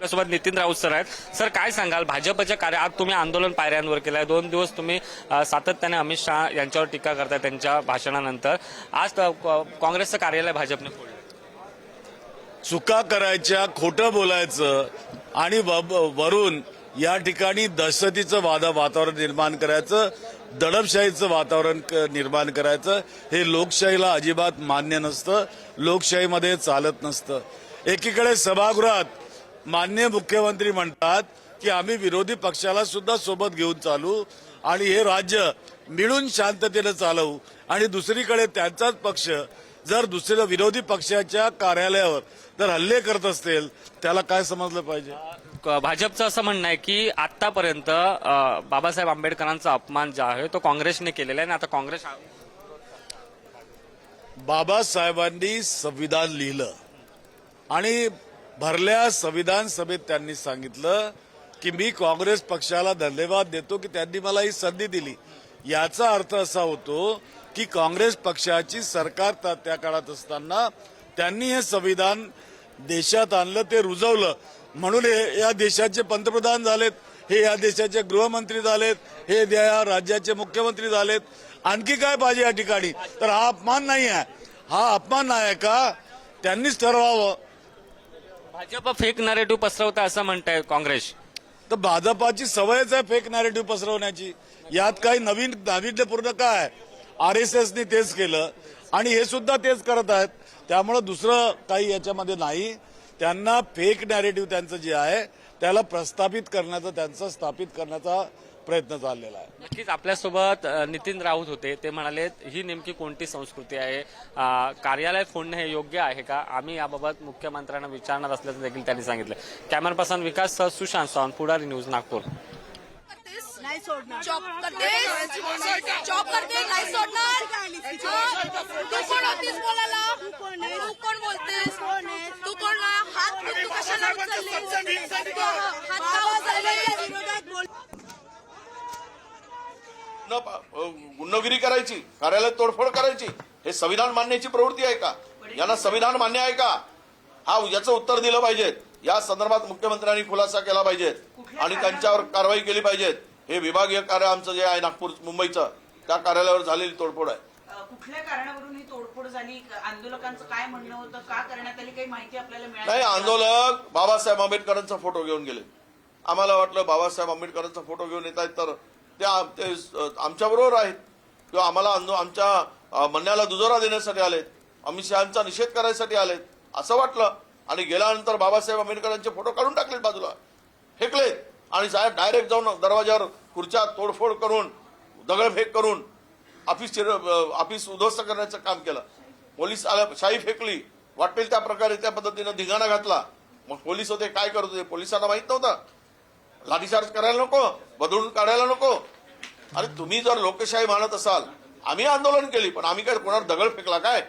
सोबत नितीन राऊत सर आहेत। सर काय सांगाल भाजपच्या कार्य आज तुम्ही आंदोलन पायऱ्यांवर केलंय, 2 दिवस तुम्ही सातत्याने अमित शहा यांच्यावर टीका करताय त्यांच्या भाषणानंतर, आज काँग्रेसचं कार्यालय भाजपने फोडलं। चुका करायच्या, खोटं बोलायचं आणि वरून या ठिकाणी दहशतीचं वातावरण निर्माण करायचं, दडपशाहीचं वातावरण निर्माण करायचं, हे लोकशाहीला अजिबात मान्य नसतं, लोकशाहीमध्ये चालत नसतं। एकीकडे सभागृहात माननीय मुख्यमंत्री म्हणतात की आम्ही विरोधी पक्षाला सुद्धा सोबत घेऊन चालू आणि हे राज्य मिळून शांततेने चालवू, आणि दुसरीकडे त्यांचाच पक्ष जर दुसऱ्या विरोधी पक्षाच्या कार्यालयावर जर हल्ले करत असेल त्याला काय समजलं पाहिजे। भाजपचं असं म्हणणं आहे की आतापर्यंत बाबासाहेब आंबेडकरांचा अपमान जो आहे तो काँग्रेसने केलेला आहे आणि आता काँग्रेस बाबासाहेबांनी संविधान लिहिलं आणि भरल्या संविधान सभेत त्यांनी सांगितलं की मी काँग्रेस पक्षाला धन्यवाद देतो की त्यांनी मला ही संधी दिली। याचा अर्थ असा होतो की काँग्रेस पक्षाची सरकार त्या काळात असताना त्यांनी हे संविधान देशात आणलं, ते रुजवलं, म्हणून हे या देशाचे पंतप्रधान झालेत, हे या देशाचे गृहमंत्री झालेत, हे या राज्याचे मुख्यमंत्री झालेत। आणखी काय पाहिजे या ठिकाणी? तर हा अपमान नाही आहे, हा अपमान नाही आहे का? त्यांनीच ठरवावं। भाजप फेक नॅरेटिव्ह पसरवतं असं म्हणताय काँग्रेस। तर भाजपाची सवयच आहे फेक नॅरेटिव्ह पसरवण्याची, यात काही नवीन नाविन्यपूर्ण काय? RSSने तेच केलं आणि हे सुद्धा तेच करत आहेत, त्यामुळे दुसरं काही याच्यामध्ये नाही। त्यांना फेक नॅरेटिव्ह त्यांचं जे आहे त्याला प्रस्थापित करण्याचा, त्यांचं स्थापित करण्याचा प्रयत्न चाललेला आहे। नक्कीच आपल्यासोबत नितीन राऊत होते, ते म्हणाले ही नेमकी कोणती संस्कृती आहे, कार्यालय फोडणे हे योग्य आहे का? आम्ही याबाबत मुख्यमंत्र्यांना विचारणार असल्याचं देखील त्यांनी सांगितलं। कॅमेरा पर्सन विकास सुशांत सावंत, पुढारी न्यूज, नागपूर। नाही सोडणार, जॉब करते नाही सोडणार। तू कोण होतीस बोलायला? तू कोण बोलतेस? तू कोण? हात तू कशाला उचलले? हात का उचलले? गुन्हेगारी करायची, कार्यालयात तोडफोड करायची, हे संविधान मान्याची प्रवृत्ती आहे का? यांना संविधान मान्य आहे का? हा याचं उत्तर दिलं पाहिजे। या संदर्भात मुख्यमंत्र्यांनी खुलासा केला पाहिजे आणि त्यांच्यावर कारवाई केली पाहिजे। हे विभागीय कार्य आमचं जे आहे नागपूर मुंबईचं, त्या कार्यालयावर झालेली तोडफोड आहे। कुठल्या कारणावरून ही तोडफोड झाली? आंदोलकांचं काय म्हणणं होतं? का करण्यात आली? काही माहिती आपल्याला मिळाली नाही, आंदोलक बाबासाहेब आंबेडकरांचा फोटो घेऊन गेले। आम्हाला वाटलं बाबासाहेब आंबेडकरांचा फोटो घेऊन येत आहेत तर ते आमच्याबरोबर आहेत किंवा आम्हाला आमच्या म्हणण्याला दुजोरा देण्यासाठी आलेत, अमित शहांचा निषेध करायसाठी आलेत असं वाटलं। आणि गेल्यानंतर बाबासाहेब आंबेडकरांचे फोटो काढून टाकलेत, बाजूला फेकलेत आणि साहेब डायरेक्ट जाऊन दरवाजावर खुर्च्या तोडफोड करून, दगडफेक करून ऑफिस उद्ध्वस्त करण्याचं काम केलं। पोलीस शाई फेकली, वाटेल त्या प्रकारे त्या पद्धतीनं धिंगाणा घातला। मग पोलीस होते काय करत होते? पोलिसांना माहित नव्हतं? लाठीचार्ज करायला नको, बदलून काढायला नको? अरे तुम्ही जर लोकशाही मानत असाल, आम्ही आंदोलन केली पण आम्ही काय कोणावर दगड फेकला काय?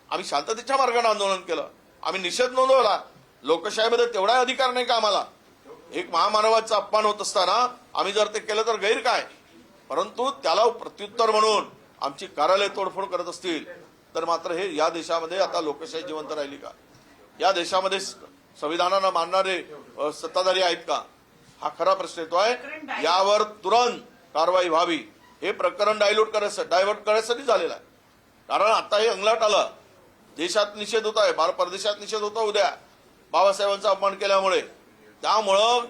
आम्ही शांततेच्या मार्गाने आंदोलन केलं, आम्ही निषेध नोंदवला। लोकशाहीमध्ये तेवढा अधिकार नाही का आम्हाला? एक महामानवाचा अपमान होत असताना आम्ही जर ते केलं तर गैर काय? परंतु त्याला प्रत्युत्तर म्हणून आमची कार्यालय तोडफोड करत असतील तर मात्र हे या देशामध्ये आता लोकशाही जिवंत राहिली का? या देशामध्ये संविधानाला मानणारे सत्ताधारी आहेत का? हा खरा प्रश्न येतोय। यावर तुरंत कारवाई व्हावी। हे प्रकरण डायव्हर्ट करण्यासाठी झालेलं आहे, कारण आता हे अंगलाट आलं, देशात निषेध होत आहे, परदेशात निषेध होता उद्या बाबासाहेबांचा अपमान केल्यामुळे। त्यामुळं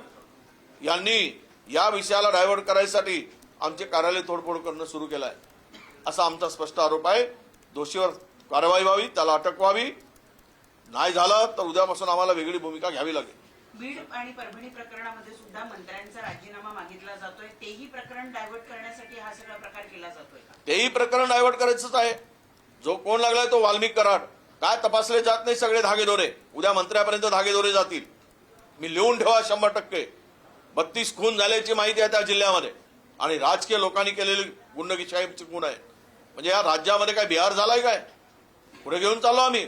यांनी या विषयाला डायव्हर्ट करायसाठी आमचे कार्यालय तोडफोड करणं सुरू केलं आहे असा आमचा स्पष्ट आरोप आहे। दोषीवर कारवाई व्हावी, त्याला अटक व्हावी, नाही झालं तर उद्यापासून आम्हाला वेगळी भूमिका घ्यावी लागेल। बीड आणि परभणी प्रकरणामध्ये सुद्धा मंत्र्यांचा राजीनामा मागितला जातोय, तेही प्रकरण डायव्हर्ट करण्यासाठी हा सगळा प्रकार केला जातोय का? तेही प्रकरण डायव्हर्ट करायचंच आहे। जो कोण लागलाय तो वाल्मिक कराड, काय तपासले जात नाही सगळे धागेदोरे, उद्या मंत्र्यापर्यंत धागेदोरे जातील। मी लिहून ठेवा 100%। 32 खून झाल्याची माहिती आहे त्या जिल्ह्यामध्ये आणि राजकीय लोकांनी केलेली गुंडगिरीची खून आहे। म्हणजे या राज्यामध्ये काय बिहार झालाय काय? पुढे घेऊन चाललो आम्ही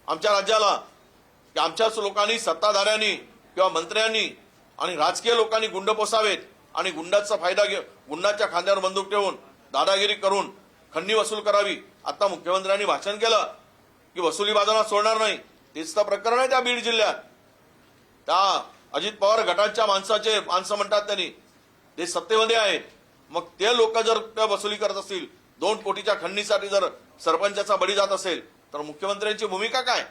आमच्या राज्याला की आमच्याच लोकांनी, सत्ताधाऱ्यांनी किंवा मंत्र्यांनी आणि राजकीय लोकांनी गुंड पोसावेत आणि गुंडाचा फायदा घेऊन, गुंडाच्या खांद्यावर बंदूक ठेवून दादागिरी करून खंडणी वसूल करावी। आता मुख्यमंत्र्यांनी भाषण केलं की वसुली बाजारात सोडणार नाही, तेच तर प्रकरण आहे त्या बीड जिल्ह्यात। त्या अजित पवार गटाच्या माणसं म्हणतात त्यांनी, ते सत्तेमध्ये आहेत. मग ते लोक जर त्या वसुली करत असतील, 2 कोटीच्या खंडणीसाठी जर सरपंचाचा बळी जात असेल, तर मुख्यमंत्र्यांची भूमिका काय?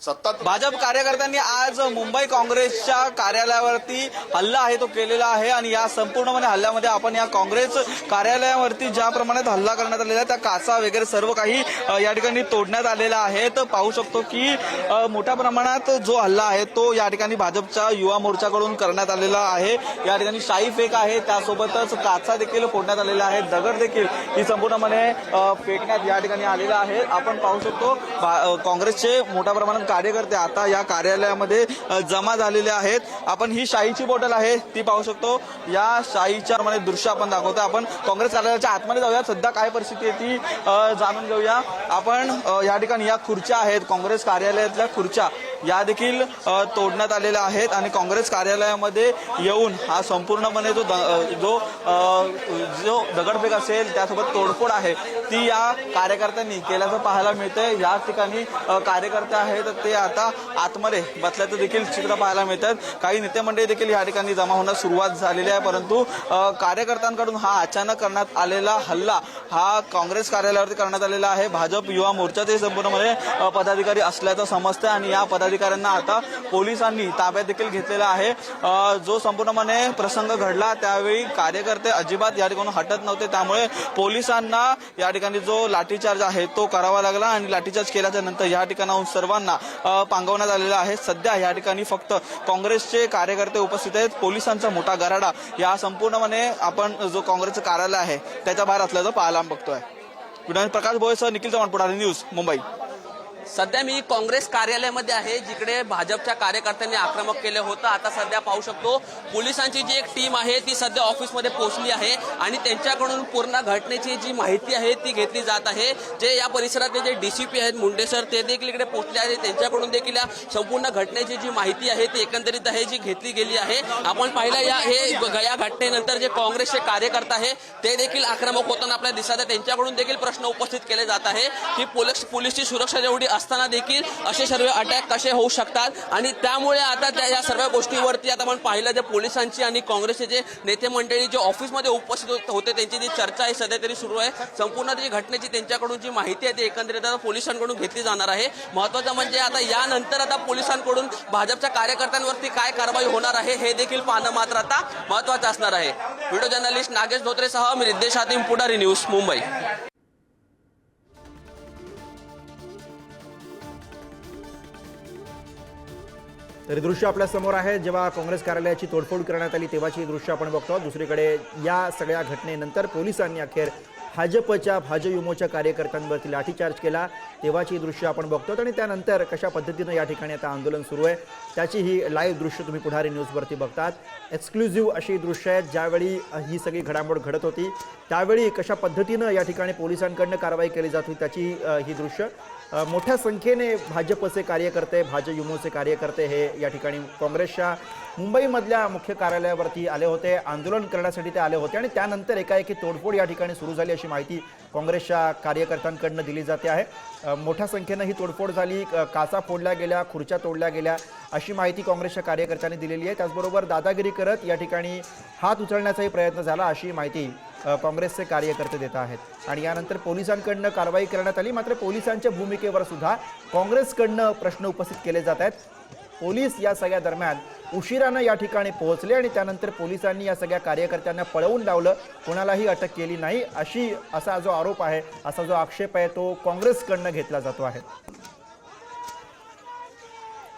सत्ता भाजप कार्यकर्त्यांनी आज मुंबई काँग्रेसच्या कार्यालयावरती हल्ला आहे तो केलेला आहे आणि या संपूर्णपणे हल्ल्यामध्ये आपण या काँग्रेस कार्यालयावरती ज्या प्रमाणात हल्ला करण्यात आलेला आहे त्या काचा वगैरे सर्व काही या ठिकाणी तोडण्यात आलेला आहे. तर पाहू शकतो की मोठ्या प्रमाणात जो हल्ला आहे तो या ठिकाणी भाजपच्या युवा मोर्चाकडून करण्यात आलेला आहे. या ठिकाणी शाई फेक आहे, त्यासोबतच काचा देखील फोडण्यात आलेला आहे, दगड देखील ही संपूर्णपणे फेकण्यात या ठिकाणी आलेला आहे. आपण पाहू शकतो काँग्रेसचे मोठ्या प्रमाणात कार्यकर्ते आता या कार्यालयामध्ये जमा झालेले आहेत. आपण ही शाईची बॉटल आहे ती पाहू शकतो. या शाईच्या दृश्य आपण दाखवतो. आपण काँग्रेस कार्यालयाच्या आतमध्ये जाऊया, सध्या काय परिस्थिती आहे ती जाणून घेऊया. आपण या ठिकाणी या खुर्च्या आहेत, काँग्रेस कार्यालयातल्या खुर्च्या या देखील तोडण्यात आलेल्या आहेत आणि काँग्रेस कार्यालयामध्ये येऊन हा संपूर्णपणे जो दगडफेक असेल त्यासोबत तोडफोड आहे ती या कार्यकर्त्यांनी केल्याचं पाहायला मिळतंय. या ठिकाणी कार्यकर्ते आहेत ते आता आतमध्ये बसल्याचं देखील चित्र पाहायला मिळतात. काही नेते मंडळी देखील या ठिकाणी जमा होण्यास सुरुवात झालेली आहे, परंतु कार्यकर्त्यांकडून हा अचानक करण्यात आलेला हल्ला हा काँग्रेस कार्यालयावरती करण्यात आलेला आहे. भाजप युवा मोर्चाचे संपूर्णपणे पदाधिकारी असल्याचं समजतं आणि या पदाधिकाऱ्यांना आता पोलिसांनी ताब्यात देखील घेतलेला आहे. जो संपूर्णपणे प्रसंग घडला त्यावेळी कार्यकर्ते अजिबात या ठिकाणी हटत नव्हते, त्यामुळे पोलिसांना या ठिकाणी जो लाठीचार्ज आहे तो करावा लागला आणि लाठीचार्ज केल्याच्या नंतर या ठिकाणाहून सर्वांना पांगवण्यात आलेला आहे. सध्या या ठिकाणी फक्त काँग्रेसचे कार्यकर्ते उपस्थित आहेत. पोलिसांचा मोठा गराडा या संपूर्णपणे आपण जो काँग्रेसचं कार्यालय आहे त्याच्या बाहेर असल्याचं पाहायला बघतोय. प्रकाश भोयसह निखिल चव्हाण, पुढारी न्यूज, मुंबई. सध्या मी काँग्रेस कार्यालयामध्ये आहे, जिकडे भाजपच्या कार्यकर्त्यांनी आक्रमक केलं होतं. आता सध्या पाहू शकतो पोलिसांची जी एक टीम आहे ती सध्या ऑफिसमध्ये पोहोचली आहे आणि त्यांच्याकडून पूर्ण घटनेची जी माहिती आहे ती घेतली जात आहे. जे या परिसरातले जे डीसीपी आहेत मुंडे सर ते देखील इकडे पोहोचले आहेत. त्यांच्याकडून देखील या संपूर्ण घटनेची जी माहिती आहे ती एकंदरीत आहे जी घेतली गेली आहे. आपण पाहिलं या घटनेनंतर जे काँग्रेसचे कार्यकर्ते आहे ते देखील आक्रमक होताना आपल्याला दिसत आहे. त्यांच्याकडून देखील प्रश्न उपस्थित केले जात आहे की पोलिसची सुरक्षा जेवढी असताना देखील असे सर्व अटॅक कसे होऊ शकतात आणि त्यामुळे आता या सर्व गोष्टीवरती आता आपण पाहिलं जे पोलिसांची आणि काँग्रेसचे जे नेते मंडळी जे ऑफिसमध्ये उपस्थित होते त्यांची जी चर्चा आहे सध्या तरी सुरू आहे. संपूर्ण जी घटनेची त्यांच्याकडून जी माहिती आहे ती एकंदरीत आता पोलिसांकडून घेतली जाणार आहे. महत्त्वाचं म्हणजे आता यानंतर आता पोलिसांकडून भाजपच्या कार्यकर्त्यांवरती काय कारवाई होणार आहे हे देखील पाहणं मात्र आता महत्त्वाचं असणार आहे. व्हिडिओ जर्नलिस्ट नागेश धोत्रेसह मी रिद्देश हातीम, पुढारी न्यूज, मुंबई. तर दृश्य आपल्या समोर आहे. जेव्हा काँग्रेस कार्यालयाची तोडफोड करण्यात आली तेव्हाची दृश्य आपण बघतो. दुसरीकडे या सगळ्या घटनेनंतर पोलिसांनी अखेर भाजयुमोच्या कार्यकर्त्यांवरती लाठीचार्ज केला तेव्हाची दृश्य आपण बघतो आणि त्यानंतर कशा पद्धतीनं या ठिकाणी आता आंदोलन सुरू आहे त्याची ही लाईव्ह दृश्य तुम्ही पुढारी न्यूजवरती बघतात. एक्सक्लुझिव्ह अशी दृश्य आहेत. ज्यावेळी ही सगळी घडामोड घडत होती त्यावेळी कशा पद्धतीनं या ठिकाणी पोलिसांकडनं कारवाई केली जात होती त्याची ही दृश्य. मोठ्या संख्येने भाजपचे कार्यकर्ते, भाजयुमोचे कार्यकर्ते हे या ठिकाणी काँग्रेसच्या मुंबईमधल्या मुख्य कार्यालयावरती आले होते. आंदोलन करण्यासाठी ते आले होते आणि त्यानंतर एकाएकी तोडफोड या ठिकाणी सुरू झाली अशी माहिती काँग्रेसच्या कार्यकर्त्यांकडनं दिली जाते आहे. मोठ्या संख्येनं ही तोडफोड झाली, काचा फोडल्या गेल्या, खुर्च्या तोडल्या गेल्या अशी माहिती काँग्रेसच्या कार्यकर्त्यांनी दिलेली आहे. त्याचबरोबर दादागिरी करत या ठिकाणी हात उचलण्याचाही प्रयत्न झाला अशी माहिती काँग्रेसचे कार्यकर्ते देत आहेत आणि यानंतर पोलिसांकडनं कारवाई करण्यात आली. मात्र पोलिसांच्या भूमिकेवर सुद्धा काँग्रेसकडनं प्रश्न उपस्थित केले जात आहेत. पोलीस या सगळ्या दरम्यान उशिरानं या ठिकाणी पोहोचले आणि त्यानंतर पोलिसांनी या सगळ्या कार्यकर्त्यांना पळवून लावलं, कोणालाही अटक केली नाही असा जो आरोप आहे, असा जो आक्षेप आहे तो काँग्रेसकडनं घेतला जातो आहे.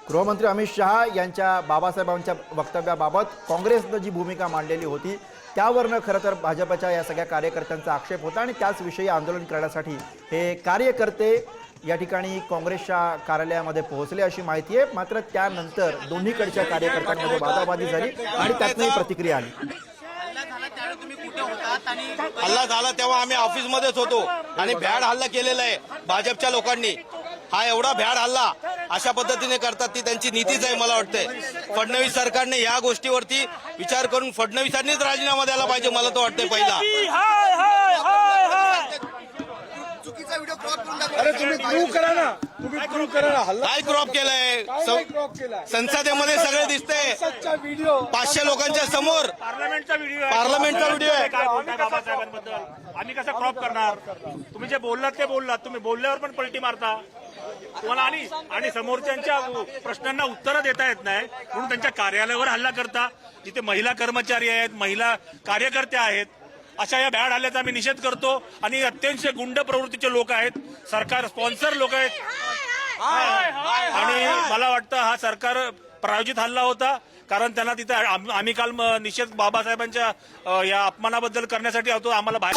गृहमंत्री अमित शहा यांच्या बाबासाहेबांच्या वक्तव्याबाबत काँग्रेसनं जी भूमिका मांडलेली होती त्यावरनं खरं तर भाजपच्या या सगळ्या कार्यकर्त्यांचा आक्षेप होता आणि त्याच विषयी आंदोलन करण्यासाठी हे कार्यकर्ते या ठिकाणी काँग्रेसच्या कार्यालयामध्ये पोहोचले अशी माहिती आहे. मात्र त्यानंतर दोन्हीकडच्या कार्यकर्त्यांमध्ये वादावादी झाली आणि त्यातनंही प्रतिक्रिया आली. हल्ला झाला तेव्हा आम्ही ऑफिसमध्येच होतो आणि भ्याड हल्ला केलेला आहे भाजपच्या लोकांनी. हा एवढा भ्याड हल्ला अशा पद्धतीने करतात ती त्यांची नीतीच आहे. मला वाटतंय फडणवीस सरकारने या गोष्टीवरती विचार करून फडणवीसांनीच राजीनामा द्यायला पाहिजे. मला तो वाटतंय पहिला चुकीचा व्हिडिओ क्रॉप करून दाखवा. काय क्रॉप केलंय संसदेमध्ये सगळे दिसतंय 500 लोकांच्या समोर पार्लमेंटचा व्हिडिओ आहे. काय बोलताय बाबासाहेबांबद्दल? आम्ही कसं क्रॉप करणार? तुम्ही जे बोललात ते बोललात, तुम्ही बोलल्यावर पण पलटी मारता तुम्हाला आणि समोरच्यांच्या प्रश्नांना उत्तरं देता येत नाही म्हणून त्यांच्या कार्यालयावर हल्ला करता. जिथे महिला कर्मचारी आहेत, महिला कार्यकर्ते आहेत, अशा या भ्याड हल्ल्याचा आम्ही निषेध करतो. आणि अत्यंत गुंड प्रवृत्तीचे लोक आहेत, सरकार स्पॉन्सर लोक आहेत. आणि मला वाटतं हा सरकार प्रायोजित हल्ला होता, कारण त्यांना तिथे आम्ही काल निषेध बाबासाहेबांच्या या अपमानाबद्दल करण्यासाठी होतो. आम्हाला बाहेर